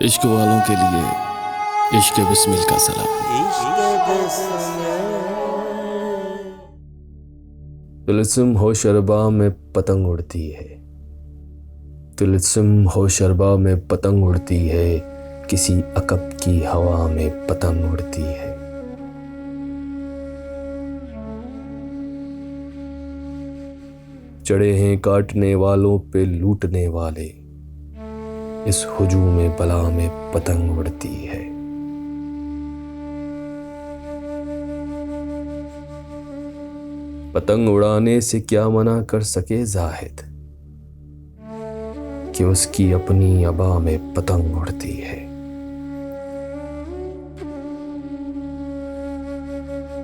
इश्क वालों के लिए इश्क बिस्मिल का सलाम। तिलिस्म हो शरबा में पतंग उड़ती है, तिलिस्म हो शरबा में पतंग उड़ती है, किसी अकब की हवा में पतंग उड़ती है। चढ़े हैं काटने वालों पे लूटने वाले, इस हुजूम बला में पतंग उड़ती है। पतंग उड़ाने से क्या मना कर सके जाहिद कि उसकी अपनी अबा में पतंग उड़ती है।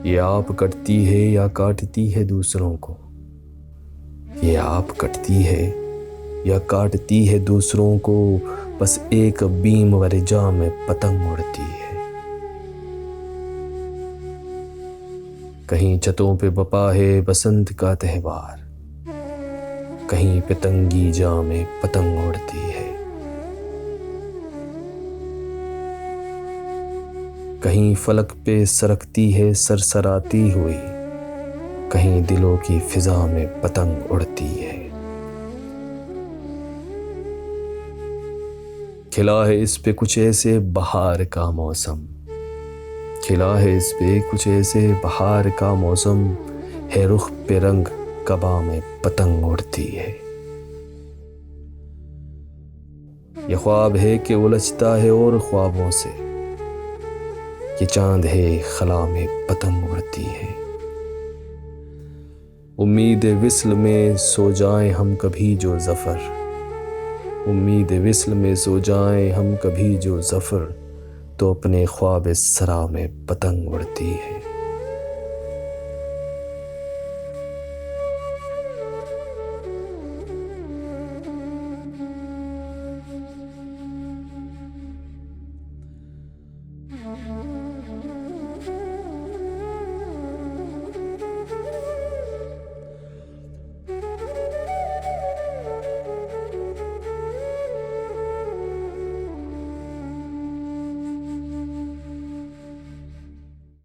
ये आप कटती है या काटती है दूसरों को, ये आप कटती है या काटती है दूसरों को, बस एक बीम वरजा में पतंग उड़ती है। कहीं छतों पे बपा है बसंत का त्योहार, कहीं पतंगी जा में पतंग उड़ती है। कहीं फलक पे सरकती है सरसराती हुई, कहीं दिलों की फिजा में पतंग उड़ती है। खिला है इस पे कुछ ऐसे बहार का मौसम, खिला है इस पे कुछ ऐसे बहार का मौसम, है रुख पे रंग कबा में पतंग उड़ती है। ये ख्वाब है कि उलझता है और ख्वाबों से, ये चांद है खला में पतंग उड़ती है। उम्मीद विस्ल में सो जाएं हम कभी जो ज़फ़र, उम्मीद विस्ल में सो जाएं हम कभी जो ज़फ़र, तो अपने ख्वाब सरा में पतंग उड़ती है।